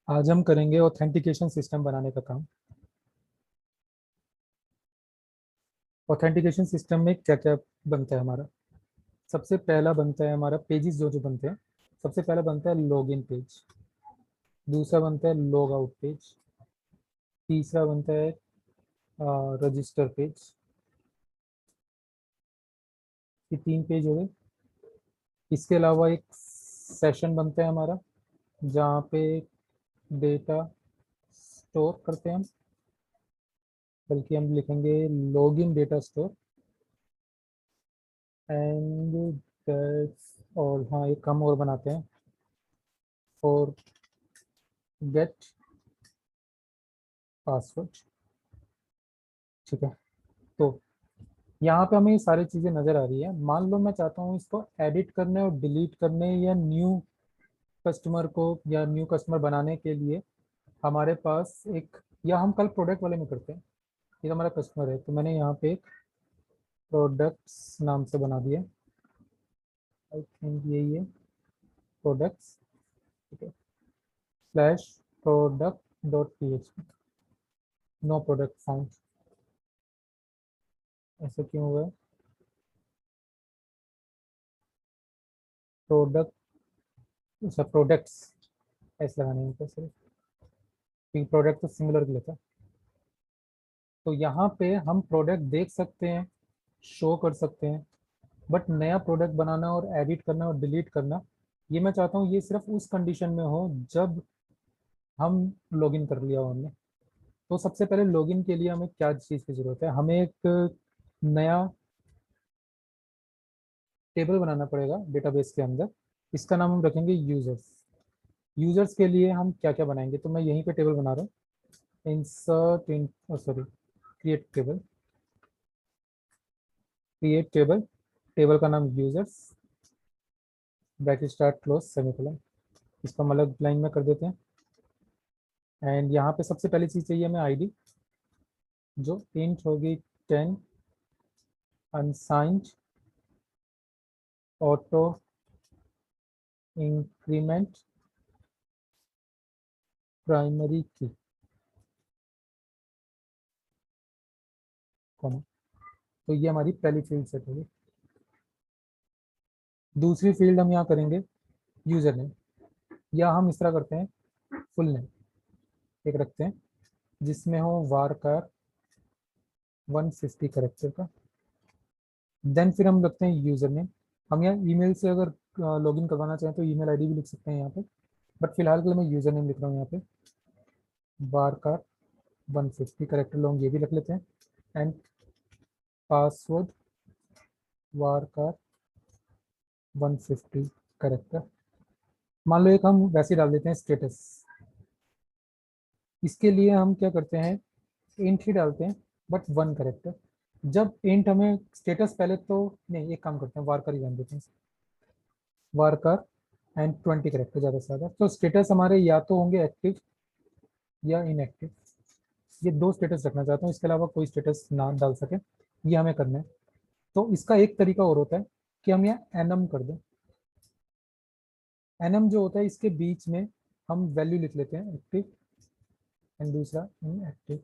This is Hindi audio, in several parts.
आज हम करेंगे ऑथेंटिकेशन सिस्टम बनाने का काम। ऑथेंटिकेशन सिस्टम में क्या क्या बनता है हमारा। सबसे पहला बनता है हमारा पेजेस जो जो बनते हैं। सबसे पहला बनता है लॉगिन पेज, दूसरा बनता है लॉग आउट पेज, तीसरा बनता है रजिस्टर पेज। ये 3 पेज हो गए। इसके अलावा एक सेशन बनता है हमारा जहाँ पे डेटा स्टोर करते हैं हम, बल्कि हम लिखेंगे login data store and that's. और हाँ, एक काम और बनाते हैं फॉर गेट पासवर्ड। ठीक है, तो यहाँ पे हमें ये सारी चीज़ें नज़र आ रही है। मान लो मैं चाहता हूँ इसको एडिट करने और डिलीट करने या न्यू कस्टमर को या न्यू कस्टमर बनाने के लिए हमारे पास एक, या हम कल प्रोडक्ट वाले में करते हैं। ये हमारा कस्टमर है तो मैंने यहाँ पे एक प्रोडक्ट्स नाम से बना दिया। आई थिंक यही है, प्रोडक्ट्स। ठीक है, slash product dot P H P. No product found. ऐसा क्यों हुआ है? प्रोडक्ट, अच्छा प्रोडक्ट्स ऐसे लगाने में सिर्फ, क्योंकि प्रोडक्ट तो सिंगुलर के लिए था। तो यहाँ पे हम प्रोडक्ट देख सकते हैं, शो कर सकते हैं, बट नया प्रोडक्ट बनाना और एडिट करना और डिलीट करना, ये मैं चाहता हूँ ये सिर्फ उस कंडीशन में हो जब हम लॉगिन कर लिया हो हमने। तो सबसे पहले लॉगिन के लिए हमें क्या चीज़ की ज़रूरत है? हमें एक नया टेबल बनाना पड़ेगा डेटाबेस के अंदर। इसका नाम हम रखेंगे यूजर्स। यूजर्स के लिए हम क्या क्या बनाएंगे, तो मैं यहीं पे टेबल बना रहा हूँ। इंसर्ट इन, sorry, create table. Create table, table का नाम users, bracket start close semicolon. इसको हम अलग लाइन में कर देते हैं। एंड यहाँ पे सबसे पहली चीज़ चाहिए हमें आईडी, जो इंट होगी 10, अनसाइंड, ऑटो इंक्रीमेंट, प्राइमरी की, कॉमा। तो ये हमारी पहली फील्ड सेट होगी। दूसरी फील्ड हम यहाँ करेंगे यूजर नेम, या हम इस तरह करते हैं फुल नेम एक रखते हैं जिसमें हो वारकार 150 करेक्टर का। देन फिर हम रखते हैं यूजर नेम। हम यहाँ ईमेल से अगर लॉगिन करवाना चाहें तो ईमेल आईडी भी लिख सकते हैं यहाँ पे, बट फिलहाल के लिए मैं यूजर नेम लिख रहा हूँ यहाँ पे। वारकार 150 करेक्टर लॉन्ग, ये भी रख लेते हैं। And password worker 150 character. मान लो एक हम वैसे ही डाल देते हैं स्टेटस। इसके लिए हम क्या करते हैं, इंट ही डालते हैं बट 1 करेक्टर। जब इंट हमें स्टेटस, पहले तो नहीं, एक काम करते हैं वारकार ही डाल देते हैं, वारकार एंड 20 करेक्टर ज़्यादा से ज़्यादा। तो स्टेटस हमारे या तो होंगे एक्टिव या इनएक्टिव। ये 2 स्टेटस रखना चाहता हूँ, इसके अलावा कोई स्टेटस ना डाल सके, ये हमें करना है। तो इसका एक तरीका और होता है कि हम यहाँ एनम कर दें। एनम जो होता है इसके बीच में हम वैल्यू लिख लेते हैं, एक्टिव एंड दूसरा इनएक्टिव।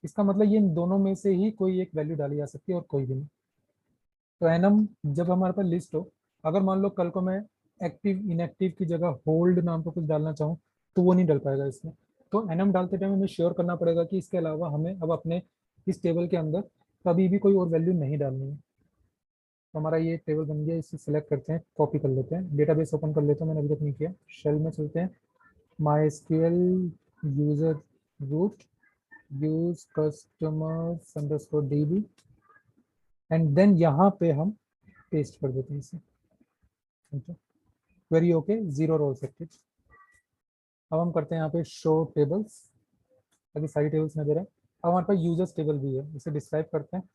इसका मतलब ये इन दोनों में से ही कोई एक वैल्यू डाली जा सकती है और कोई भी नहीं। तो एनम जब हमारे पास लिस्ट हो, अगर मान लो कल को मैं एक्टिव इनएक्टिव की जगह होल्ड नाम का कुछ डालना चाहूँ तो वो नहीं डल पाएगा इसमें। तो एनम डालते टाइम हमें श्योर करना पड़ेगा कि इसके अलावा हमें अब अपने इस टेबल के अंदर कभी भी कोई और वैल्यू नहीं डालनी है। तो हमारा ये टेबल बन गया, इसे सेलेक्ट करते हैं, कॉपी कर लेते हैं, डेटाबेस ओपन कर लेते हैं, मैंने अभी तक नहीं किया। शेल में चलते हैं, MySQL user root use customers underscore DB, and then यहाँ पे हम पेस्ट कर देते हैं इसे। Query okay, 0 rows affected. अब हम करते हैं यहाँ पे शो टेबल्स, ताकि सारी टेबल्स नजर आए। अब हमारे पास यूजर्स टेबल भी है, इसे डिस्क्राइब करते हैं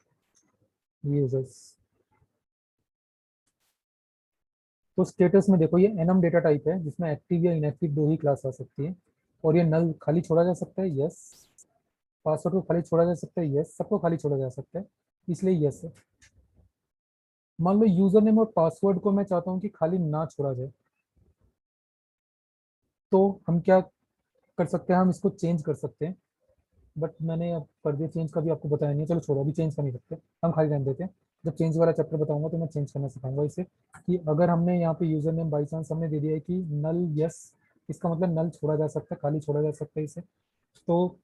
यूजर्स। तो स्टेटस में देखो ये एनम डेटा टाइप है जिसमें एक्टिव या इनएक्टिव 2 ही क्लास आ सकती है, और ये नल खाली छोड़ा जा सकता है, यस। पासवर्ड को खाली छोड़ा जा सकता है, यस। सबको खाली छोड़ा जा सकता है, इसलिए यस है। मान लो यूजर नेम और पासवर्ड को मैं चाहता हूँ कि खाली ना छोड़ा जाए, तो हम क्या कर सकते हैं, हम इसको चेंज कर सकते हैं, बट मैंने अब कर दिया चेंज, का भी आपको बताया नहीं है। चलो छोड़ो, अभी चेंज कर नहीं सकते, हम खाली रहने देते हैं। जब चेंज वाला चैप्टर बताऊंगा तो मैं चेंज करना सिखाऊंगा इसे, कि अगर हमने यहाँ पे यूजर नेम बाई चांस हमने दे दिया है कि नल यस, इसका मतलब नल छोड़ा जा सकता है, खाली छोड़ा जा सकता है इसे। तो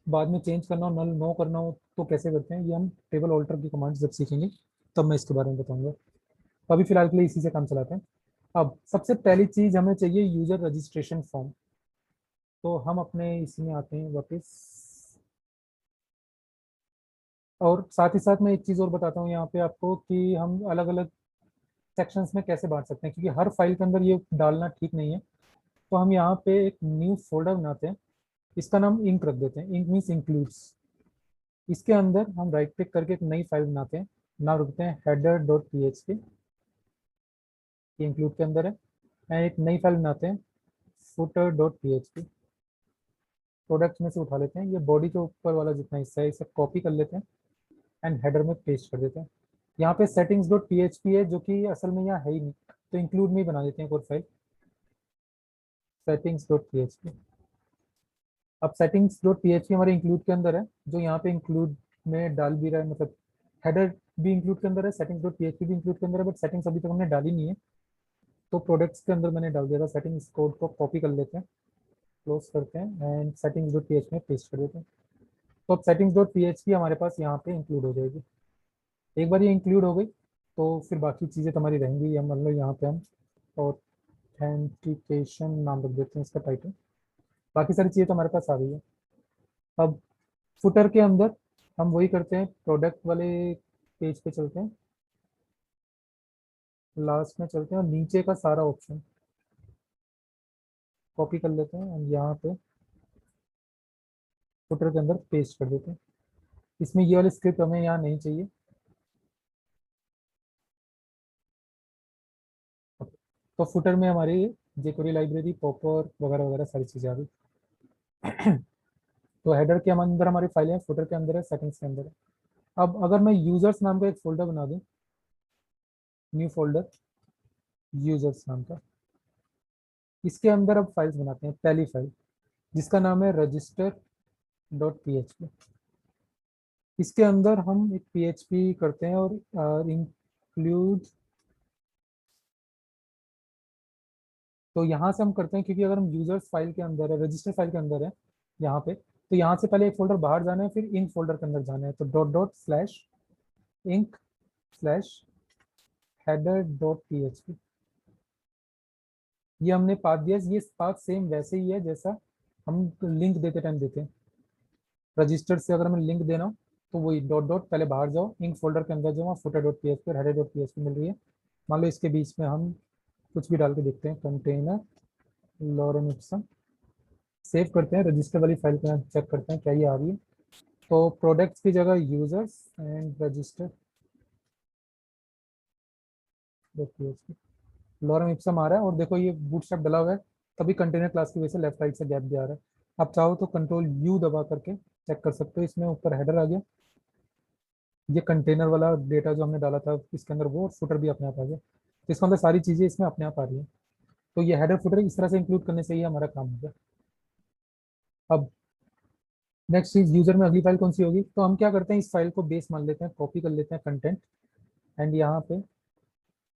बाद में चेंज करना हो, नल नो करना हो तो कैसे करते हैं, ये हम टेबल ऑल्टर की कमांड जब सीखेंगे तब मैं इसके बारे में बताऊंगा। तो अभी फिलहाल के लिए इसी से काम चलाते हैं। अब सबसे पहली चीज हमें चाहिए यूजर रजिस्ट्रेशन फॉर्म। तो हम अपने इसमें आते हैं वापस, और साथ ही साथ मैं एक चीज़ और बताता हूँ यहाँ पे आपको कि हम अलग अलग सेक्शंस में कैसे बांट सकते हैं, क्योंकि हर फाइल के अंदर ये डालना ठीक नहीं है। तो हम यहाँ पे एक न्यू फोल्डर बनाते हैं, इसका नाम इंक रख देते हैं, इंक मीन्स इंक्लूड्स। इसके अंदर हम राइट क्लिक करके एक नई फाइल बनाते हैं, नाम रखते हैं header dot P H P, ये इंक्लूड के अंदर है। एंड एक नई फाइल बनाते हैं footer dot P H P, product में से उठा लेते हैं, ये बॉडी के ऊपर वाला जितना हिस्सा है इसे कॉपी कर लेते हैं एंड हेडर में पेस्ट कर देते हैं। यहाँ पे सेटिंग्स डॉट पी है जो कि असल में यहाँ है ही नहीं, तो इंक्लूड में ही बना देते हैं code file settings dot P. अब सेटिंग्स डॉट पी हमारे इंक्लूड के अंदर है, जो यहाँ पे इंक्लूड में डाल भी रहा है, मतलब हेडर भी इंक्लूड के अंदर है, सेटिंग्स डॉट पी भी इंक्लूड के अंदर है, बट सेटिंग्स अभी तक हमने डाली नहीं है। तो प्रोडक्ट्स के अंदर मैंने डाल दिया था सेटिंग्स, कोड को कॉपी कर लेते हैं, क्लोज करते हैं एंड सेटिंग्स डॉट पी में पेस्ट कर देते हैं। तो अब सेटिंग्स डॉट पी हमारे पास यहाँ पे इंक्लूड हो जाएगी। एक बार ये इंक्लूड हो गई तो फिर बाकी चीज़ें तुम्हारी रहेंगी। हम मतलब यहाँ पे हम ऑथेंटिकेशन नाम रख देते हैं इसका टाइटल, बाकी सारी चीज़ें तो हमारे पास आ गई है। अब फुटर के अंदर हम वही करते हैं, प्रोडक्ट वाले पेज पे चलते हैं, लास्ट में चलते हैं और नीचे का सारा ऑप्शन कॉपी कर लेते हैं और यहाँ पे फुटर के अंदर पेस्ट कर देते हैं। इसमें ये वाली स्क्रिप्ट हमें यहाँ नहीं चाहिए। तो फुटर में हमारी jQuery लाइब्रेरी पॉपर वगैरह वगैरह सारी चीज़ें आ गई। तो हेडर के अंदर हमारी फाइल है, फुटर के अंदर है, सेटिंग्स के अंदर है। अब अगर मैं यूजर्स नाम का एक फोल्डर बना दूं, न्यू फोल्डर यूजर्स नाम का, इसके अंदर अब फाइल्स बनाते हैं। पहली फाइल जिसका नाम है register dot P H P, इसके अंदर हम एक पी करते हैं और इंक्लूड। तो यहाँ से हम करते हैं क्योंकि अगर हम यूजर्स फाइल के अंदर है, रजिस्टर फाइल के अंदर है यहाँ पे, तो यहाँ से पहले एक फोल्डर बाहर जाना है, फिर इंक फोल्डर के अंदर जाना है। तो dot dot slash inc slash header dot P H P, ये हमने पाथ दिया। ये पाथ सेम वैसे ही है जैसा हम लिंक देते टाइम देते हैं। रजिस्टर से अगर हमें लिंक देना हो तो वही डॉट डॉट पहले बाहर जाओ, इंक फोल्डर के अंदर जाओ, footer dot P H P और header dot P H P मिल रही है। मान लो इसके बीच में हम कुछ भी डाल के देखते हैं, कंटेनर लॉरेम इप्सम, सेव करते हैं, रजिस्टर वाली फाइल पे चेक करते हैं क्या ये आ रही है। तो प्रोडक्ट्स की जगह users and register lorem ipsum आ रहा है, और देखो ये बूटस्ट्रैप डला हुआ है, तभी कंटेनर क्लास की वजह से लेफ्ट राइट से गैप भी आ रहा है। आप चाहो तो कंट्रोल यू दबा करके चेक कर सकते हो, इसमें ऊपर हेडर आ गया, ये कंटेनर वाला डेटा जो हमने डाला था इसके अंदर वो, फुटर भी अपने आप आ गया। तो इसके अंदर सारी चीज़ें इसमें अपने आप आ रही है। तो ये हेडर फुटर इस तरह से इंक्लूड करने से ही हमारा काम हो गया। अब नेक्स्ट चीज, यूजर में अगली फाइल कौन सी होगी, तो हम क्या करते हैं, इस फाइल को बेस मान लेते हैं, कॉपी कर लेते हैं कंटेंट एंड यहाँ पे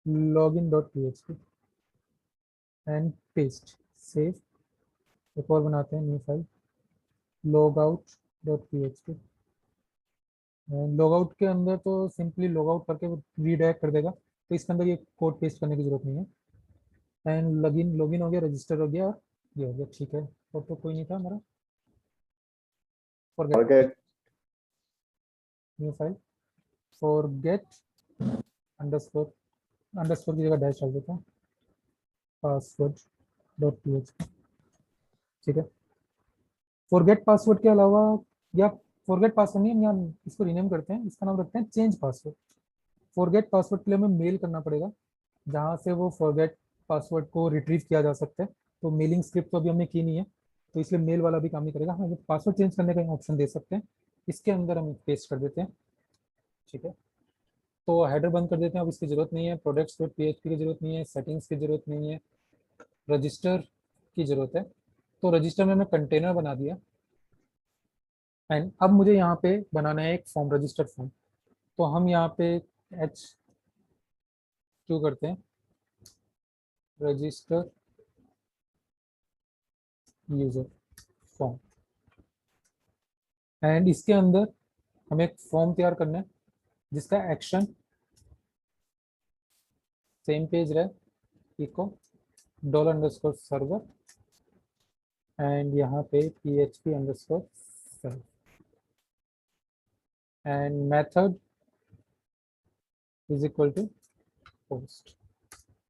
login dot P H P and paste, save. एक और बनाते हैं new file log out dot P H P. Log out के अंदर तो सिंपली लॉग आउट करके रीडायरेक्ट कर देगा, तो इसके अंदर ये कोड पेस्ट करने की जरूरत नहीं है। एंड लॉगिन लॉगिन हो गया, रजिस्टर हो गया और ये हो गया, ठीक है। और तो कोई नहीं था हमारा, forget, forget new file forget underscore, underscore की जगह डैश डाल देता हूँ, password dot P H P, ठीक है। फॉरगेट पासवर्ड के अलावा, या फॉरगेट पासवर्ड नहीं, हम यहाँ इसको रीनेम करते हैं, इसका नाम रखते हैं चेंज पासवर्ड। फॉरगेट पासवर्ड के लिए हमें मेल करना पड़ेगा जहाँ से वो फॉरगेट पासवर्ड को रिट्रीव किया जा सकता है। तो मेलिंग स्क्रिप्ट तो अभी हमने की नहीं है, तो इसलिए मेल वाला भी काम नहीं करेगा। हम पासवर्ड चेंज करने का ऑप्शन दे सकते हैं, इसके अंदर हम पेस्ट कर देते हैं, ठीक है। तो हेडर बंद कर देते हैं, अब इसकी जरूरत नहीं है। Products dot P H P की जरूरत नहीं है, सेटिंग्स की जरूरत नहीं है, रजिस्टर की जरूरत है। तो रजिस्टर में मैं कंटेनर बना दिया एंड अब मुझे यहाँ पे बनाना है एक फॉर्म, रजिस्टर फॉर्म। तो हम यहाँ पे एच क्यों करते हैं, रजिस्टर यूजर फॉर्म, एंड इसके अंदर हमें एक फॉर्म तैयार करना है जिसका एक्शन सेम पेज रहे, echo dollar underscore server and यहाँ पे php underscore server and method is equal to post.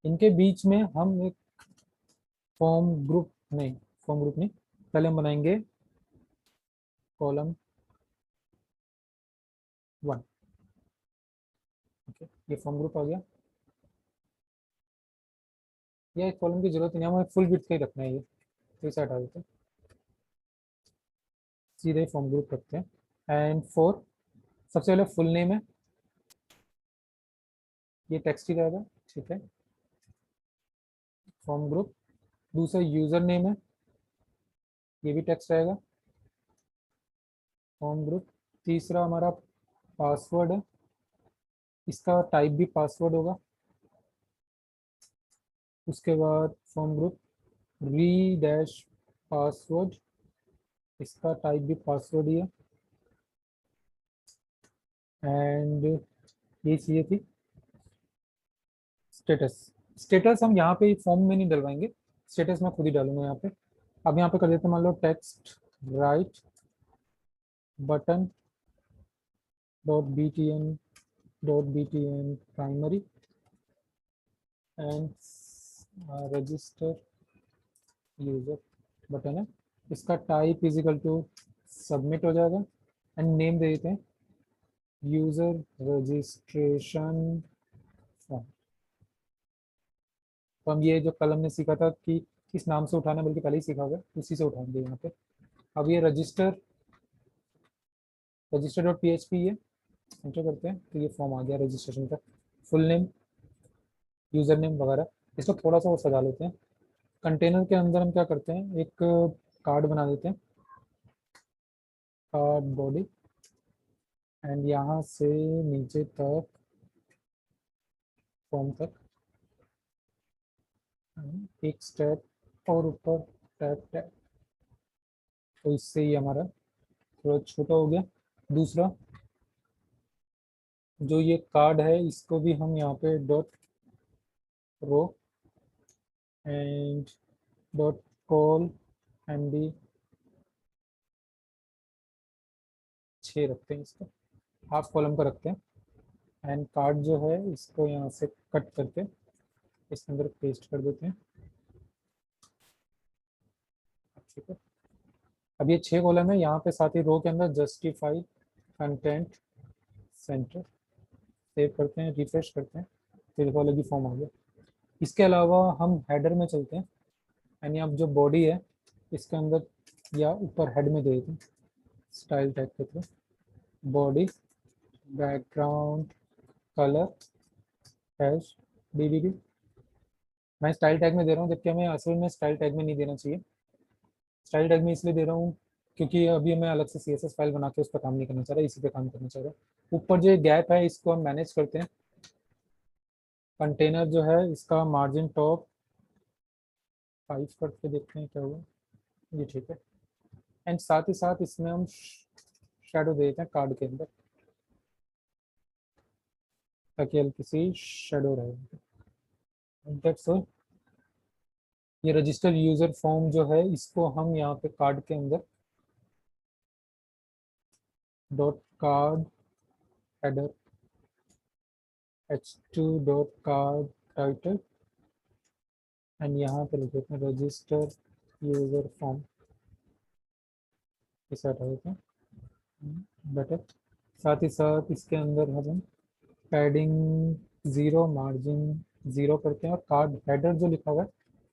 इनके बीच में हम एक फॉर्म ग्रुप नहीं, पहले हम बनाएंगे कॉलम 1। ओके, ये फॉर्म ग्रुप आ गया। ये एक कॉलम की जरूरत नहीं है, हमें फुल विड्थ का ही रखना है, ये तो इसे हटा देते हैं, सीधे फॉर्म ग्रुप रखते हैं। एंड फॉर सबसे पहले फुल नेम है, ये टेक्स्ट ही रहेगा, ठीक है, फॉर्म ग्रुप। दूसरा यूजर नेम है, ये भी टेक्स्ट रहेगा, फॉर्म ग्रुप। तीसरा हमारा पासवर्ड है, इसका टाइप भी पासवर्ड होगा। उसके बाद फॉर्म ग्रुप री डैश पासवर्ड, इसका टाइप भी पासवर्ड ही है। एंड ये चाहिए थी स्टेटस। स्टेटस हम यहाँ पे फॉर्म में नहीं डलवाएंगे, स्टेटस मैं खुद ही डालूंगा यहाँ पे। अब यहाँ पे कर देते हैं, मान लो text right button .btn primary and register user button है, इसका टाइप इजिकल टू सबमिट हो जाएगा एंड नेम दे देते हैं यूजर रजिस्ट्रेशन फॉर्म। तो हम ये जो कल हमने सीखा था कि किस नाम से उठाना, बल्कि पहले ही सीखा हुआ है, उसी से उठाएंगे यहाँ पे। अब ये रजिस्टर डॉट php ये एंटर करते हैं तो ये फॉर्म आ गया रजिस्ट्रेशन का, फुल नेम यूजर नेम वगैरह। इसको थोड़ा सा और सजा लेते हैं। कंटेनर के अंदर हम क्या करते हैं, एक कार्ड बना देते हैं, कार्ड बॉडी, एंड यहाँ से नीचे तक फॉर्म तक एक स्टेप और ऊपर टैप टैप, तो इससे ही हमारा थोड़ा छोटा हो गया। दूसरा जो ये कार्ड है इसको भी हम यहाँ पे dot row and dot call md 6 रखते हैं, इसको हाफ कॉलम का रखते हैं। एंड कार्ड जो है इसको यहाँ से कट करके इसके अंदर पेस्ट कर देते हैं, ठीक है। अब ये 6 कॉलम है, यहाँ पे साथ ही रो के अंदर जस्टिफाई कंटेंट सेंटर, सेव करते हैं, रिफ्रेश करते हैं, फिर वाले की फॉर्म आ गया। इसके अलावा हम हेडर में चलते हैं, यानी अब जो बॉडी है इसके अंदर या ऊपर हेड में दे देते हैं स्टाइल टैग के through, body background colour hash DDD। मैं स्टाइल टैग में दे रहा हूँ, जबकि हमें असल में स्टाइल टैग में नहीं देना चाहिए। स्टाइल टैग में इसलिए दे रहा हूँ क्योंकि अभी मैं अलग से CSS फाइल बना के उस पर काम नहीं करना चाह रहा, इसी पे काम करना चाह रहा। ऊपर जो गैप है इसको हम मैनेज करते हैं। कंटेनर जो है इसका मार्जिन टॉप 5 करके देखते हैं क्या हुआ, ये ठीक है। एंड साथ ही साथ इसमें हम शेडो दे देते हैं कार्ड के अंदर, ताकि हल्की सी शेडो रहे। That's all. ये रजिस्टर यूजर फॉर्म जो है इसको हम यहाँ पे कार्ड के अंदर dot card header h2 dot card title and यहाँ पे लिख देते हैं रजिस्टर यूजर फॉर्म, इसे हटा देते हैं बेटर। साथ ही साथ इसके अंदर हम पैडिंग 0 मार्जिन 0 करते हैं और कार्ड हेडर जो लिखा हुआ है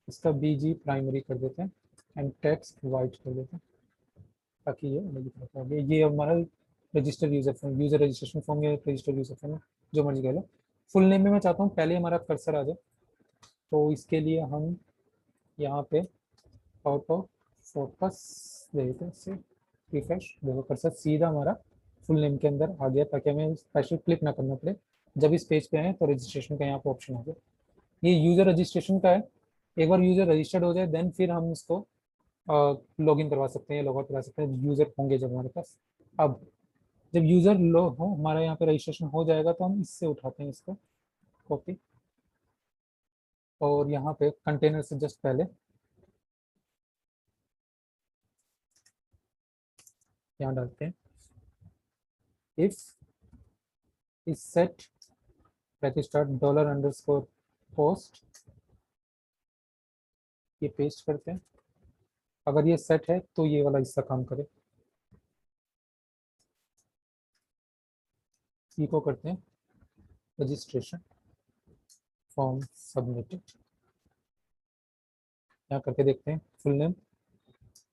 इसका BG प्राइमरी कर देते हैं एंड टेक्स्ट वाइट कर देते हैं, ताकि ये अलग दिख रहा है। ये हमारा register user form, user registration form या रजिस्टर यूजर फॉर्म, जो मर्जी कह लो। फुल नेम में मैं चाहता हूँ पहले हमारा कर्सर आ जाए, तो इसके लिए हम यहाँ पे ऑटो फोकस दे देते हैं इससे, रिफ्रेश, देखो कर्सर सीधा हमारा फुल नेम के अंदर आ गया, ताकि हमें स्पेशल क्लिक ना करना पड़े जब इस पेज पे आए तो रजिस्ट्रेशन का यहाँ पे ऑप्शन आ गया। ये यूजर रजिस्ट्रेशन का है। एक बार यूजर रजिस्टर्ड हो जाए देन फिर हम इसको लॉगिन करवा सकते हैं, लॉग आउट करा सकते हैं, यूजर होंगे जब हमारे पास। अब जब यूजर लो हो हमारा यहाँ पे रजिस्ट्रेशन हो जाएगा तो हम इससे उठाते हैं इसको कॉपी, और यहाँ पे कंटेनर से जस्ट पहले यहाँ डालते हैं इफ इस set registered dollar underscore post, ये पेस्ट करते हैं। अगर ये सेट है तो ये वाला हिस्सा काम करे, इको करते हैं रजिस्ट्रेशन फॉर्म सबमिटेड, यहाँ करके देखते हैं फुल नेम,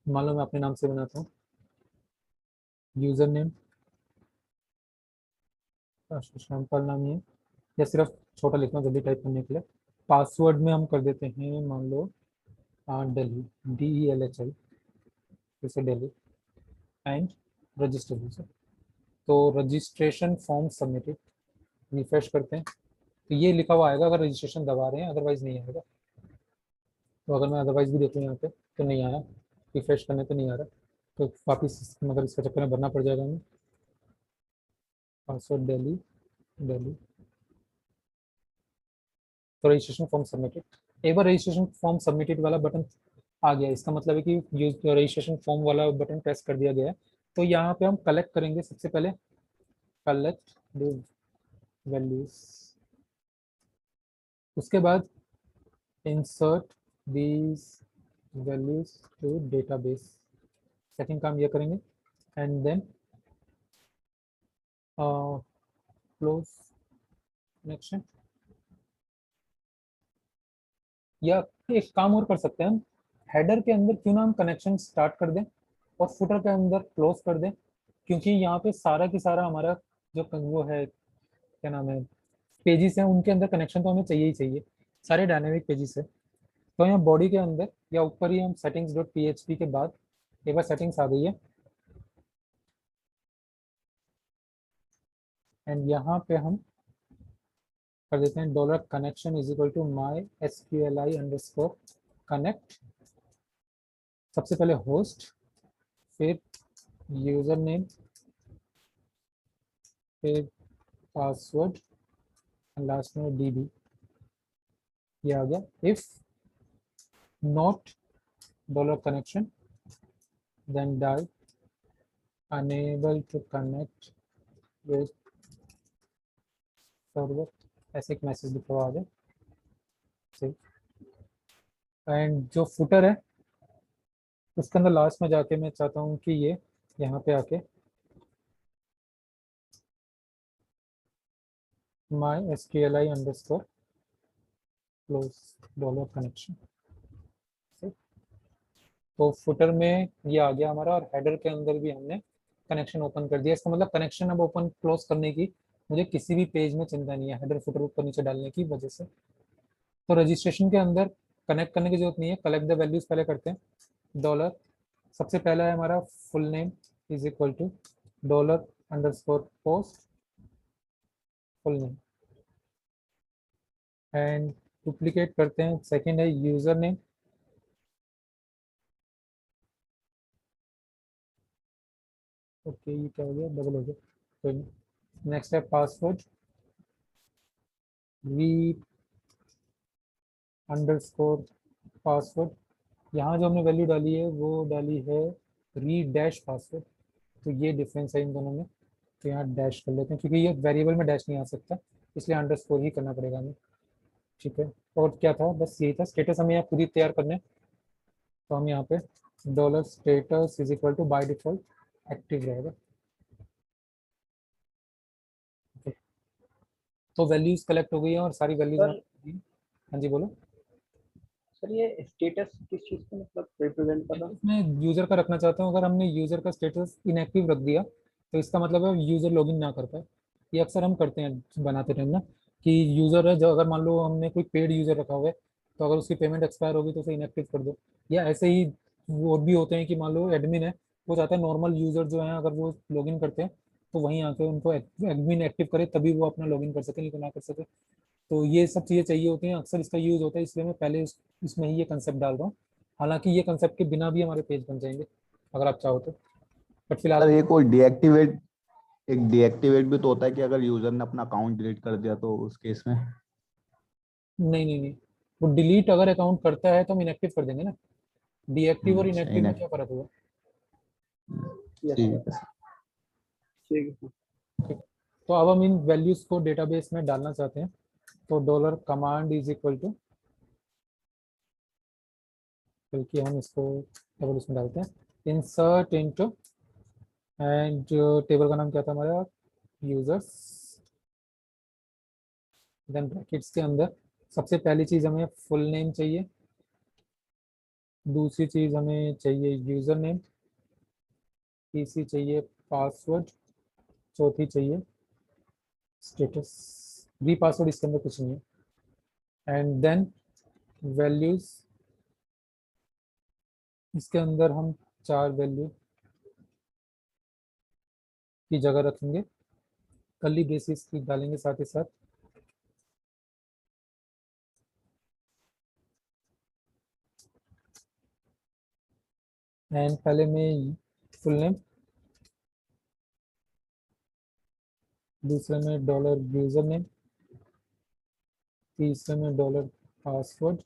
मान लो मैं अपने नाम से बनाता हूँ, यूजर नेम श्यामपाल नाम ही है, या सिर्फ छोटा लिखना जल्दी टाइप करने के लिए। पासवर्ड में हम कर देते हैं मान लो दिल्ली, DELHI, जैसे दिल्ली, एंड रजिस्टर यूजर। तो रजिस्ट्रेशन फॉर्म सबमिटेड, रिफ्रेश करते हैं तो ये लिखा हुआ आएगा अगर रजिस्ट्रेशन दबा रहे हैं, अदरवाइज नहीं आएगा। तो अगर मैं अदरवाइज भी देखूँ यहाँ पे तो नहीं आया, रिफ्रेश करने पे नहीं आ रहा, तो वापिस मगर इसका चक्कर में भरना पड़ जाएगा हमें। पासवर्ड दिल्ली दिल्ली, तो रजिस्ट्रेशन फॉर्म सबमिटेड। एक बार रजिस्ट्रेशन फॉर्म सबमिटेड वाला बटन आ गया, इसका मतलब है कि रजिस्ट्रेशन फॉर्म वाला बटन प्रेस कर दिया गया है। तो यहाँ पे हम कलेक्ट करेंगे सबसे पहले, कलेक्ट द वैल्यूज, उसके बाद insert these values to database, second काम ये करेंगे, एंड देन क्लोज कनेक्शन। या एक काम और कर सकते हैं हम, हेडर के अंदर क्यों ना हम कनेक्शन स्टार्ट कर दें और फुटर के अंदर क्लोज कर दें, क्योंकि यहाँ पे सारा की सारा हमारा जो वो है क्या नाम है पेजेस हैं, उनके अंदर कनेक्शन तो हमें चाहिए ही चाहिए, सारे डायनेमिक पेजेस है। तो यहाँ बॉडी के अंदर या ऊपर ही हम सेटिंग्स डॉट PHP के बाद एक बार सेटिंग्स आ गई है, एंड यहाँ पे हम कर देते हैं dollar connection is equal to my SQLi underscore connect, सबसे पहले होस्ट, फिर यूजर नेम, फिर पासवर्ड, लास्ट में DB, ये आ गया। If not dollar connection then die unable to connect with server, ऐसे एक मैसेज लिखा हुआ आ गया। एंड जो फुटर है उसके अंदर लास्ट में जाके मैं चाहता हूँ कि ये यहाँ पे आके माई SQLi underscore close dollar connection, तो फुटर में ये आ गया हमारा, और हेडर के अंदर भी हमने कनेक्शन ओपन कर दिया। इसका मतलब कनेक्शन अब ओपन क्लोज करने की मुझे किसी भी पेज में चिंता नहीं है, हेडर फुटर ऊपर नीचे डालने की वजह से। तो रजिस्ट्रेशन के अंदर कनेक्ट करने की जरूरत नहीं है, कलेक्ट द वैल्यूज पहले करते हैं। डॉलर सबसे पहला है हमारा full name is equal to dollar underscore post full name, and duplicate करते हैं, सेकंड है यूजर नेम, ओके ये क्या हो गया, डबल हो गया, तो नेक्स्ट है पासवर्ड वी अंडरस्कोर पासवर्ड, यहाँ जो हमने वैल्यू डाली है वो डाली है री डैश पासवर्ड, तो ये डिफरेंस है इन दोनों में। तो यहाँ डैश कर लेते हैं क्योंकि ये वेरिएबल में डैश नहीं आ सकता, इसलिए अंडरस्कोर ही करना पड़ेगा हमें। ठीक है, और क्या था, बस यही था, स्टेटस हमें यहाँ खुद ही तैयार करने, तो हम यहाँ पे dollar status is equal to by default active रहेगा। Okay. तो वैल्यूज कलेक्ट हो गई है और सारी वैल्यूज, सर हाँ जी बोलो। सर ये स्टेटस किस चीज़ को मतलब रिप्रेजेंट कर रहा है? मैं यूजर का रखना चाहता हूँ, अगर हमने यूजर का स्टेटस इनएक्टिव रख दिया तो इसका मतलब है यूजर लॉगिन ना कर पाए। ये अक्सर हम करते हैं बनाते टाइम ना, कि यूजर है जो, अगर मान लो हमने कोई पेड यूजर रखा हुआ है तो अगर उसकी पेमेंट एक्सपायर होगी तो उसे इनएक्टिव कर दो, या ऐसे ही वो भी होते हैं कि मान लो एडमिन है, वो चाहता है नॉर्मल यूजर जो है अगर वो लॉगिन करते हैं तो वहीं आके उनको एडमिन एक्टिव करे तभी वो अपना लॉगिन कर सके, नहीं तो ना कर सके। तो ये सब चीज़ें चाहिए होती हैं, अक्सर इसका यूज होता है, इसलिए मैं पहले इसमें ही ये कंसेप्ट डाल रहा हूँ। हालांकि ये कंसेप्ट के बिना भी हमारे पेज बन जाएंगे अगर आप चाहो तो, बट फिलहाल सर के ये कोई डीएक्टिवेट, एक डीएक्टिवेट भी तो होता है कि अगर यूजर ने अपना अकाउंट डिलीट कर दिया तो उस केस में। नहीं नहीं नहीं, वो डिलीट अगर अकाउंट करता है तो हम इनएक्टिव कर देंगे ना। डीएक्टिव और अच्छा इनएक्टिव में इनएक्ट, क्या फर्क हुआ? यस ठीक सर। है सर। ठीक है सर। ठीक। तो अब हम इन वैल्यूज को डेटाबेस में डालना चाहते हैं, तो dollar command is equal to, बल्कि हम इसको डबल इसमें डालते हैं, इंसर्ट इनटू, एंड टेबल का नाम क्या था हमारा, यूजर्स, देन ब्रैकेट्स के अंदर सबसे पहली चीज़ हमें फुल नेम चाहिए, दूसरी चीज़ हमें चाहिए यूज़र नेम, तीसरी चाहिए पासवर्ड, चौथी चाहिए स्टेटस। री पासवर्ड इसके अंदर कुछ नहीं है। एंड देन वैल्यूज, इसके अंदर हम 4 वैल्यू की जगह रखेंगे, कर्ली बेसिस की डालेंगे साथ ही साथ। एंड पहले में फुल नेम, दूसरे में डॉलर यूज़र नेम, तीसरे में डॉलर पासवर्ड,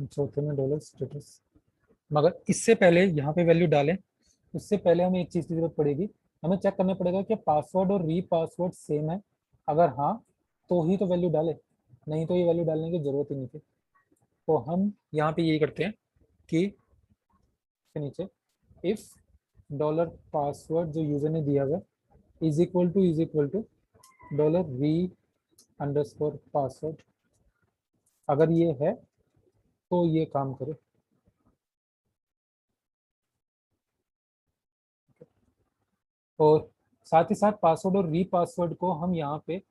चौथे में डॉलर स्टेटस। मगर इससे पहले यहाँ पे वैल्यू डालें उससे पहले हमें एक चीज़ की जरूरत पड़ेगी, हमें चेक करना पड़ेगा कि पासवर्ड और री पासवर्ड सेम है। अगर हाँ तो ही तो वैल्यू डाले, नहीं तो ये वैल्यू डालने की जरूरत ही नहीं थी। तो हम यहाँ पे यही करते हैं कि के नीचे इफ डॉलर पासवर्ड जो यूजर ने दिया हुआ इज इक्वल टू डॉलर री अंडरस्कोर पासवर्ड, अगर ये है तो ये काम करे। और साथ ही साथ पासवर्ड और री पासवर्ड को हम यहाँ पे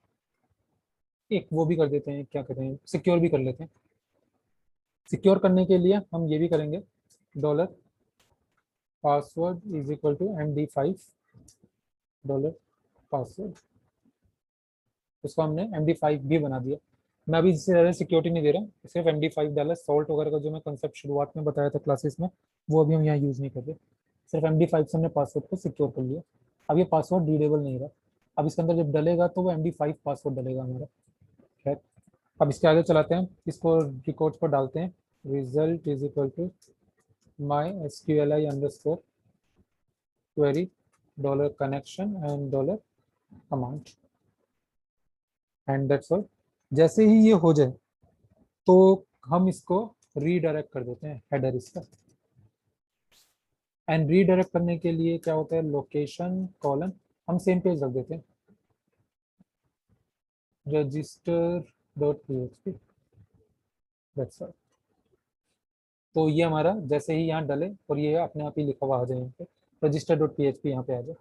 एक वो भी कर देते हैं, क्या कहते हैं, सिक्योर भी कर लेते हैं। सिक्योर करने के लिए हम ये भी करेंगे, dollar password is equal to MD5 dollar password, उसको हमने MD5 भी बना दिया। मैं अभी इससे ज़्यादा सिक्योरिटी नहीं दे रहा, सिर्फ MD5 डाला। सॉल्ट वगैरह का जो मैं कंसेप्ट शुरुआत में बताया था क्लासेस में, वो अभी हम यहाँ यूज़ नहीं कर रहे। सिर्फ MD5 से हमने पासवर्ड को सिक्योर कर लिया। अब ये पासवर्ड रीडेबल नहीं रहा, अब इसके अंदर जब डलेगा तो वो MD5 पासवर्ड डलेगा हमारा। खैर, अब इसके आगे चलाते हैं, इसको रिकॉर्ड पर डालते हैं, result is equal to my SQLi underscore query dollar connection and dollar amount, and that's all. जैसे ही ये हो जाए तो हम इसको रीडायरेक्ट कर देते हैं हेडर इसका। एंड रीडायरेक्ट करने के लिए क्या होता है, लोकेशन कॉलन हम सेम पेज रख देते हैं, register dot PHP, that's all. तो ये हमारा जैसे ही यहाँ डले और ये अपने आप ही लिखा हुआ आ जाए यहाँ पे, रजिस्टर डॉट PHP यहाँ पे आ जाए।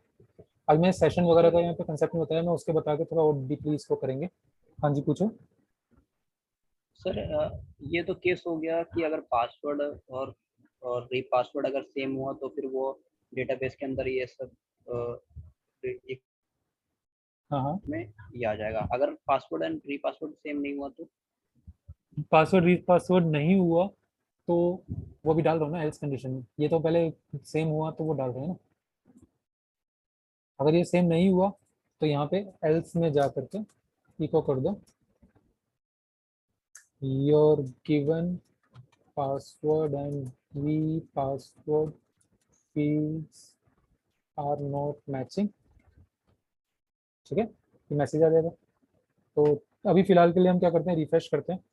अब मैं सेशन वगैरह का यहाँ पे कंसेप्ट में बताया, मैं उसके बता के थोड़ा और डीपली इसको करेंगे। हाँ जी पूछो। सर ये तो केस हो गया कि अगर पासवर्ड और री पासवर्ड अगर सेम हुआ तो फिर वो डेटाबेस के अंदर ये सब एक हाँ हाँ, में ये आ जाएगा। अगर password and re password same नहीं हुआ तो? पासवर्ड रीड पासवर्ड नहीं हुआ तो वो भी डाल दो ना एल्स कंडीशन में, ये तो पहले सेम हुआ तो वो डाल रहे हैं ना। अगर ये सेम नहीं हुआ तो यहाँ पे एल्स में जा करके इको कर दो, your given password and we password fields are not matching. ठीक है, ये मैसेज आ जाएगा। तो अभी फिलहाल के लिए हम क्या करते हैं, रिफ्रेश करते हैं,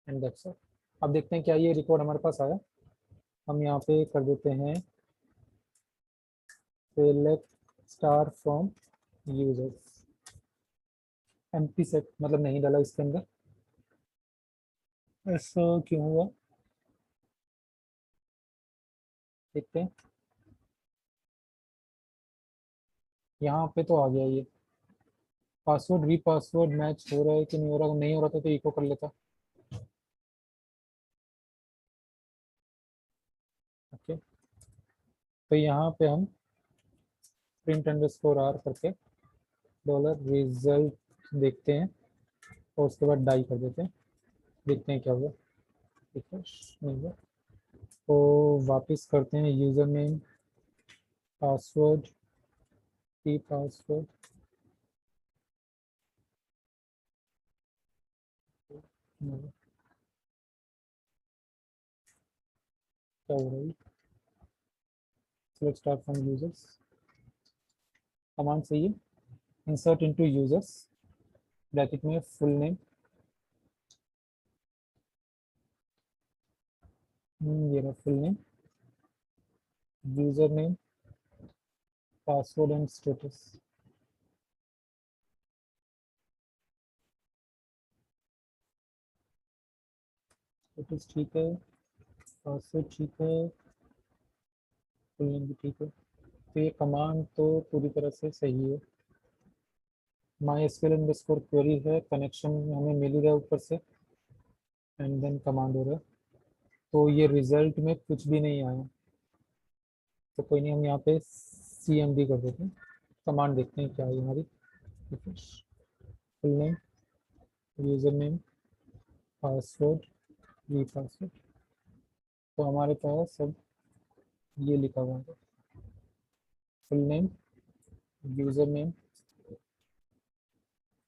एंड दैट्स ऑल। अब देखते हैं क्या ये रिकॉर्ड हमारे पास आया। हम यहाँ पे कर देते हैं select star from users, empty set मतलब नहीं डाला इसके अंदर, ऐसा क्यों हुआ देखते हैं। यहाँ पे तो आ गया ये पासवर्ड री पासवर्ड मैच हो रहा है कि नहीं हो रहा, नहीं हो रहा था तो इको कर लेता। तो यहाँ पे हम प्रिंट अंडरस्कोर आर करके डॉलर रिजल्ट देखते हैं और उसके बाद डाई कर देते हैं, देखते हैं क्या हुआ। ठीक है, नहीं हुआ तो वापस करते हैं यूज़र नेम पासवर्ड की पासवर्ड क्या हो रहा है, select start from users command सही है, इंसर्ट इनटू यूजर्स ब्रैकेट में फुल नेम, ये रहा full name, user name password and status. Status ठीक है, पासवर्ड ठीक है, फुल नेम भी ठीक है। तो ये कमांड तो पूरी तरह से सही है। MySQL क्वेरी है, कनेक्शन हमें मिल ही रहा है ऊपर से, एंड देन कमांड हो रहा है। तो ये रिजल्ट में कुछ भी नहीं आया, तो कोई नहीं, हम यहाँ पे CMD कर देते हैं, कमांड देखते हैं क्या है हमारी। Full name, user name, password, री पासवर्ड, तो हमारे पास सब ये लिखा हुआ है, full name, user name,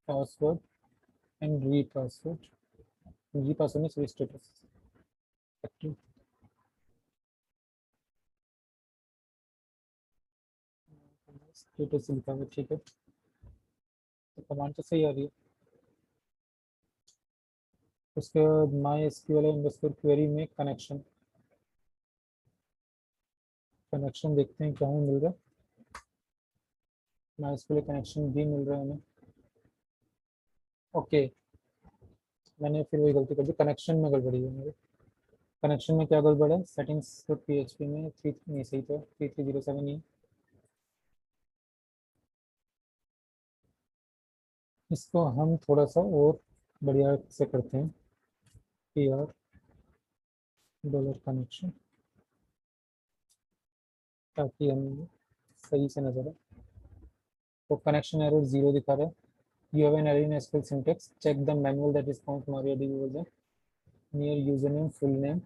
password and re password में सभी स्टेटस एक्टिव। स्टेटस लिखा हुआ ठीक है, तो कमांड तो सही आ रही है। उसके बाद MySQL क्वेरी में कनेक्शन देखते हैं क्या हमें मिल रहा है। MySQL कनेक्शन भी मिल रहा है हमें। ओके, मैंने फिर वही गलती कर दी, कनेक्शन में गड़बड़ी है मेरे। कनेक्शन में क्या गड़बड़ है, सेटिंग्स PHP में 3 नहीं सही, तो 3307 ही है। इसको हम थोड़ा सा और बढ़िया से करते हैं, PR डॉलर कनेक्शन, ताकि हमें सही से नजर आए। तो कनेक्शन एरर 0 दिखा रहा है। You have an error in SQL syntax. Check the manual that is found MariaDB version near username, full name,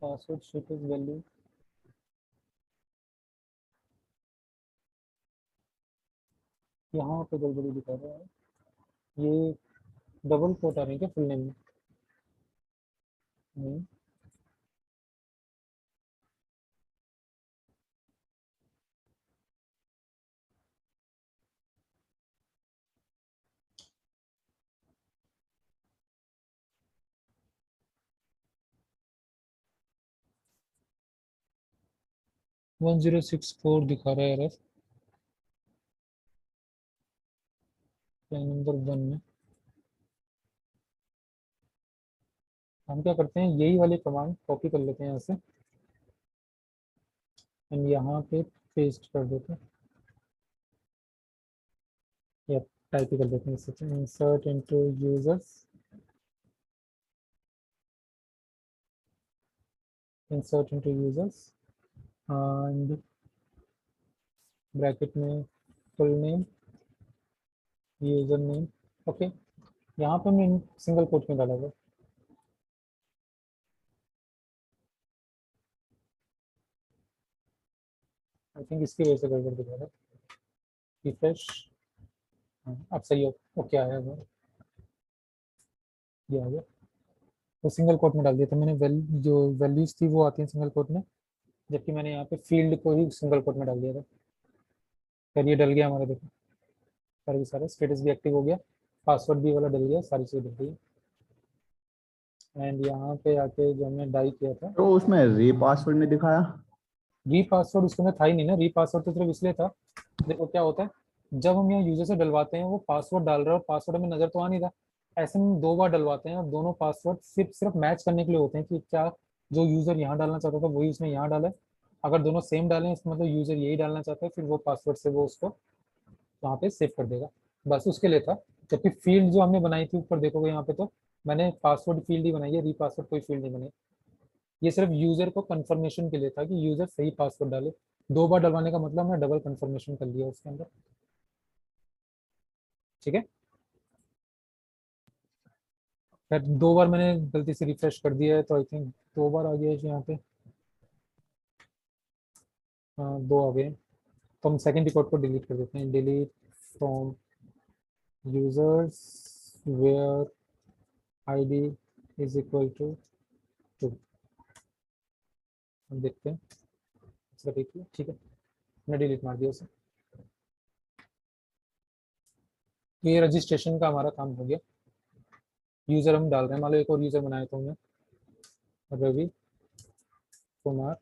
password, status, value. यहाँ पे गड़बड़ी दिखा रहा है, ये डबल कोट आ रही है क्या फुल नेम में? नहीं, 1064 दिखा रहा है एरर लाइन नंबर 1 में। हम क्या करते हैं, यही वाली कमांड कॉपी कर लेते हैं यहाँ से एंड यहाँ पे पेस्ट कर देते हैं, या टाइप ही कर देते हैं इससे। Insert into users, insert into users and bracket में full name, user name. Okay, यहाँ पे मैं सिंगल कोट में डाला हुआ, आई थिंक इसकी वजह से गड़बड़ दिखा रहा है। रिफ्रेश, अब सही हो, ओके आया हुआ, ये आ गया। तो सिंगल कोट में डाल दिया था मैंने, जो वैल्यूज थी वो आती हैं सिंगल कोट में, जबकि मैंने यहाँ पे फील्ड को ही सिंगल कोट में डाल दिया था। फिर ये डल गया हमारा, देखो सारे सारे स्टेटस भी एक्टिव हो गया, पासवर्ड भी वाला डल गया, सारी चीज़ डल गई। एंड यहाँ पे आके जो हमने डाई किया था, तो उसमें री पासवर्ड नहीं दिखाया। री पासवर्ड उसके में था ही नहीं ना, री पासवर्ड तो सिर्फ इसलिए था, देखो क्या होता है, जब हम यहाँ यूजर से डलवाते हैं वो पासवर्ड डाल रहा है और पासवर्ड हमें नजर तो आ नहीं रहा, ऐसे में 2 बार डलवाते हैं और दोनों पासवर्ड सिर्फ मैच करने के लिए होते हैं कि क्या जो यूजर यहाँ डालना चाहता था वही उसने यहाँ डाला है। अगर दोनों सेम डालें इसका मतलब यूजर यही डालना चाहता है, फिर वो पासवर्ड से वो उसको वहाँ पे सेव कर देगा, बस उसके लिए था। जबकि फील्ड जो हमने बनाई थी ऊपर देखोगे यहाँ पे, तो मैंने पासवर्ड फील्ड ही बनाई है, री पासवर्ड कोई फील्ड नहीं बनाई। ये सिर्फ यूजर को कंफर्मेशन के लिए था कि यूजर सही पासवर्ड डाले, 2 बार डलवाने का मतलब मैं डबल कंफर्मेशन कर लिया उसके अंदर, ठीक है। फिर 2 बार मैंने गलती से रिफ्रेश कर दिया है तो आई थिंक 2 बार आ गया है यहाँ पे। हाँ 2 आ गए। तो हम सेकंड रिकॉर्ड को डिलीट कर देते हैं, delete from users where ID is equal to 2। हम देखते हैं इसका, देखिए ठीक है, मैंने डिलीट मार दिया उसे। तो ये रजिस्ट्रेशन का हमारा काम हो गया। यूज़र हम डाल रहे हैं, मान लो एक और यूज़र बनाया तो हमने, Ravi Kumar,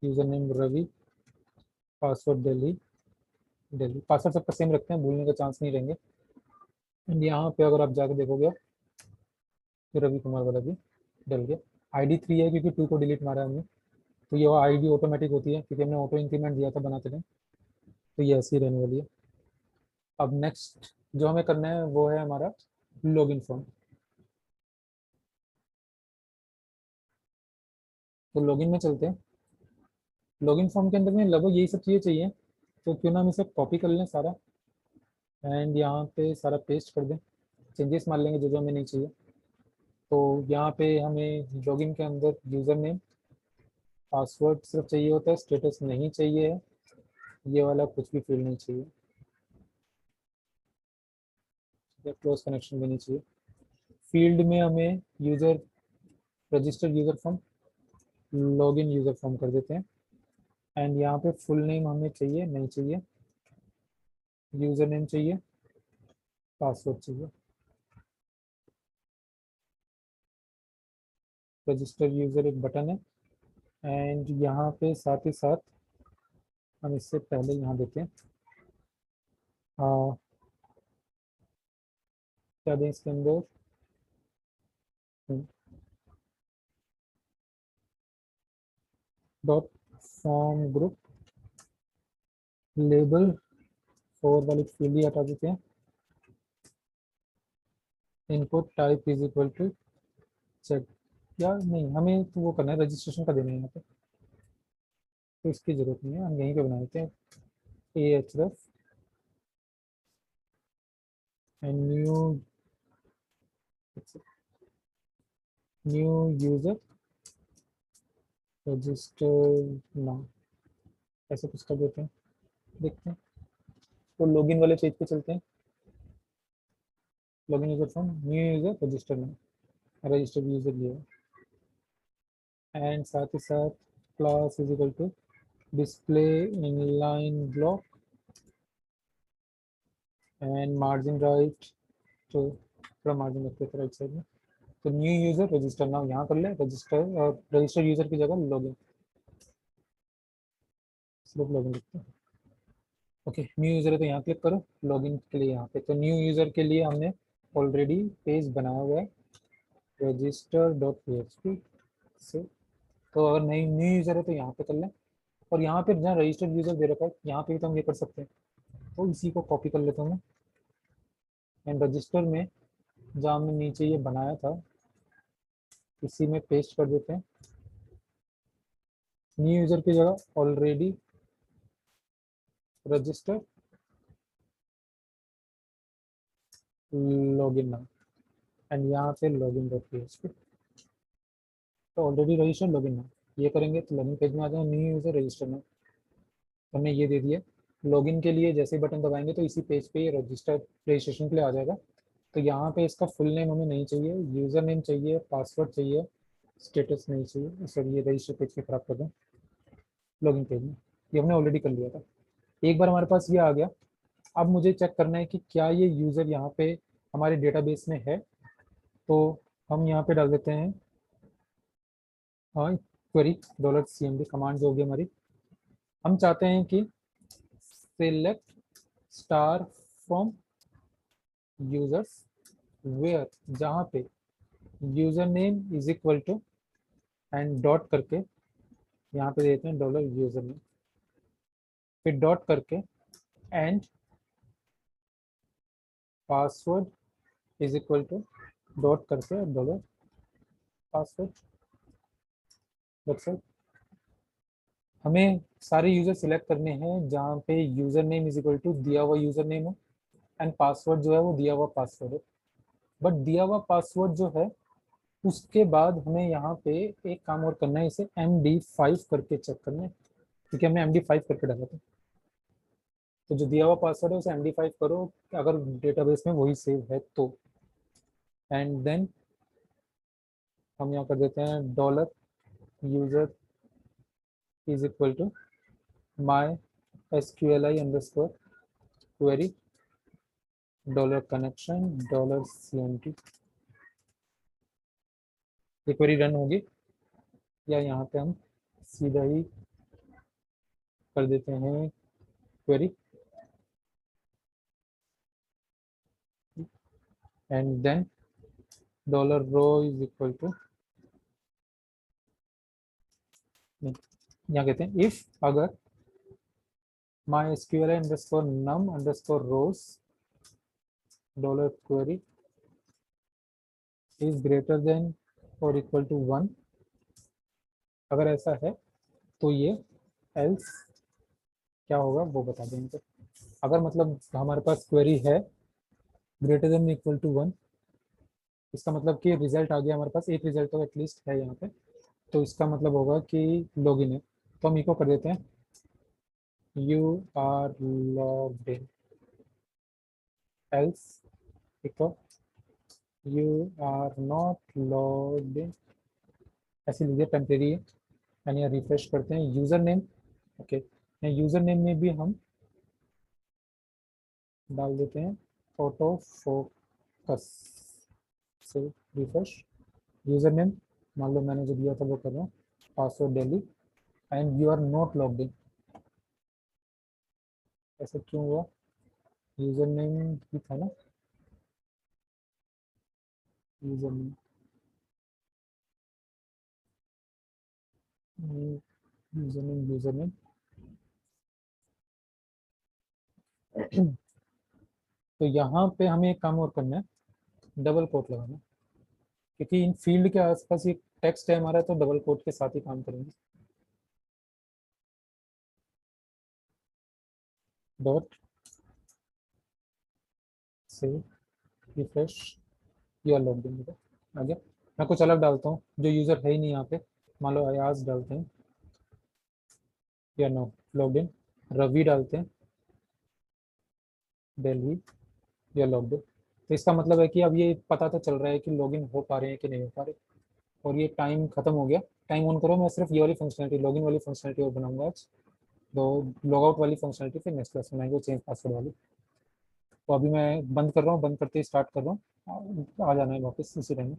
user name Ravi, password Delhi, Delhi. Password सबका सेम रखते हैं, भूलने का चांस नहीं रहेंगे। एंड यहाँ पे अगर आप जाके देखोगे तो रवि कुमार वाला भी डल गया। आईडी 3 है क्योंकि 2 को डिलीट मारा है हमने, तो ये आईडी ऑटोमेटिक होती है क्योंकि हमने ऑटो इंक्रीमेंट दिया था बनाते टाइम, तो ये ऐसी रहने वाली है। अब नेक्स्ट जो हमें करना है वो है हमारा लॉगिन फॉर्म। तो लॉगिन में चलते हैं। लॉगिन फॉर्म के अंदर में लगभग यही सब चीज़ें चाहिए, तो क्यों ना हम इसे कॉपी कर लें सारा एंड यहाँ पे सारा पेस्ट कर दें, चेंजेस मार लेंगे जो जो हमें नहीं चाहिए। तो यहाँ पे हमें लॉगिन के अंदर यूज़र नेम, पासवर्ड सिर्फ चाहिए होता है, स्टेटस नहीं चाहिए है, ये वाला कुछ भी फील्ड नहीं चाहिए, या क्लोज कनेक्शन भी नहीं चाहिए। फील्ड में हमें user, register user form, login user form कर देते हैं। एंड यहाँ पे फुल नेम हमें चाहिए नहीं चाहिए, यूज़र नेम चाहिए, पासवर्ड चाहिए। रजिस्टर यूज़र एक बटन है एंड यहाँ पे साथ ही साथ हम इससे पहले यहाँ देते हैं क्या दें इसके अंदर, डॉट फॉर्म ग्रुप लेबल 4 वाली फील्ड ही हटा देते हैं। Input type is equal to check, या नहीं हमें तो वो करना है, रजिस्ट्रेशन का देना है यहाँ पे, तो इसकी जरूरत नहीं है, हम यहीं पे बना देते हैं AHREF and new user register now, ऐसे कुछ कर देते हैं, देखते हैं। तो लॉगिन वाले पेज पे चलते हैं, login user form, new user register now, register user लिया एंड साथ ही साथ class is equal to display inline block and margin right, तो थोड़ा मार्जिन रखते थे राइट साइड में। तो न्यू यूजर रजिस्टर नाउ यहाँ कर ले, रजिस्टर और रजिस्टर यूजर की जगह लॉगिन, सिर्फ लॉगिन लिखते हैं। ओके न्यू यूजर है तो यहाँ क्लिक करो, लॉगिन के लिए यहाँ पे। तो न्यू यूजर के लिए हमने ऑलरेडी पेज बनाया हुआ है रजिस्टर डॉट php से, तो अगर नई न्यू यूजर है तो यहाँ पे कर लें। और यहाँ पे जहाँ रजिस्टर्ड यूजर दे रखा है यहाँ पे भी तो हम ये कर सकते हैं, तो इसी को कॉपी कर लेता हूँ मैं एंड रजिस्टर में जहाँ हमने नीचे ये बनाया था इसी में पेस्ट कर देते हैं। न्यू यूजर की जगह already register login now and यहाँ पे लॉगिन डॉट php, तो ऑलरेडी रजिस्टर लॉगिन नाउ ये करेंगे तो लॉगिन पेज में आ जाएगा, न्यू यूजर रजिस्टर नाउ हमने ये दे दिया। लॉगिन के लिए जैसे ही बटन दबाएंगे तो इसी पेज पे रजिस्टर रजिस्ट्रेशन के लिए आ जाएगा। तो यहाँ पे इसका फुल नेम हमें नहीं चाहिए, यूज़र नेम चाहिए, पासवर्ड चाहिए, स्टेटस नहीं चाहिए, सर ये रजिस्टर पेज पे खराब कर दें, लॉगिन पेज में ये हमने ऑलरेडी कर लिया था। एक बार हमारे पास ये आ गया, अब मुझे चेक करना है कि क्या ये यूज़र यहाँ पे हमारे डेटाबेस में है। तो हम यहाँ पे डाल देते हैं हाँ क्वेरी $cmd कमांड जो होगी हमारी, हम चाहते हैं कि select star from users where, जहाँ पे user name is equal to and dot करके यहाँ पे देते हैं डॉलर यूजर नेम, फिर डॉट करके and password is equal to dot करके डॉलर पासवर्ड, दैट्स इट। हमें सारे यूजर सिलेक्ट करने हैं जहाँ पे user name is equal to दिया हुआ यूजर नेम हो एंड पासवर्ड जो है वो दिया हुआ पासवर्ड है। बट दिया हुआ पासवर्ड जो है उसके बाद हमें यहाँ पे एक काम और करना है, इसे MD5 करके चेक करना है, क्योंकि हमने MD5 करके डाला था। तो जो दिया हुआ पासवर्ड है उसे MD5 करो अगर डेटाबेस में वही सेव है तो। एंड देन हम यहाँ कर देते हैं dollar user is equal to my SQLi underscore query dollar connection dollar CMT। ये क्वेरी रन होगी या यहाँ पे हम सीधा ही कर देते हैं query and then dollar row is equal to, यहाँ कहते हैं इफ अगर my SQLi underscore num underscore rows dollar query is greater than और इक्वल टू 1, अगर ऐसा है तो ये एल्स क्या होगा वो बता देंगे। अगर मतलब हमारे पास क्वेरी है ग्रेटर देन इक्वल टू 1, इसका मतलब कि रिजल्ट आ गया हमारे पास, एक रिजल्ट तो एटलीस्ट है यहाँ पे, तो इसका मतलब होगा कि लॉगिन है। तो हम इको कर देते हैं you are logged in, else echo you are not logged in, ऐसे लीजिए टेम्परेरी है। यानी रिफ्रेश करते हैं user name, okay user name में भी हम डाल देते हैं ऑटो फोकस से रिफ्रेश। यूज़र नेम मान लो मैंने जो दिया था वो कर रहा हूँ, password Delhi and you are not logged in. ऐसा क्यों हुआ? यूज़र नेम ही था ना, यूज़र नेम यूज़र नेम तो यहाँ पे हमें एक काम और करना है, डबल कोट लगाना, क्योंकि इन फील्ड के आसपास ये टेक्स्ट है हमारा, तो डबल कोट के साथ ही काम करेंगे। डॉट से refresh you are logged in, आ गया। मैं कुछ अलग डालता हूँ जो यूज़र है ही नहीं यहाँ पे, मान लो अयाज डालते हैं या नो लॉग्ड इन, रवि डालते हैं दिल्ली या लॉग्ड इन। तो इसका मतलब है कि अब ये पता तो चल रहा है कि लॉगिन हो पा रहे हैं कि नहीं हो पा रहे, और ये टाइम खत्म हो गया। टाइम ऑन करो, मैं सिर्फ ये वाली फंक्शनलिटी लॉगिन वाली फंक्शनलिटी और बनाऊंगा आज, तो लॉग आउट वाली फंक्शनलिटी फिर नेक्स्ट क्लास में आएंगे, चेंज पासवर्ड वाली। तो अभी मैं बंद कर रहा हूँ, बंद करते ही स्टार्ट कर रहा हूँ, आ जाना है वापस इसी टाइम में।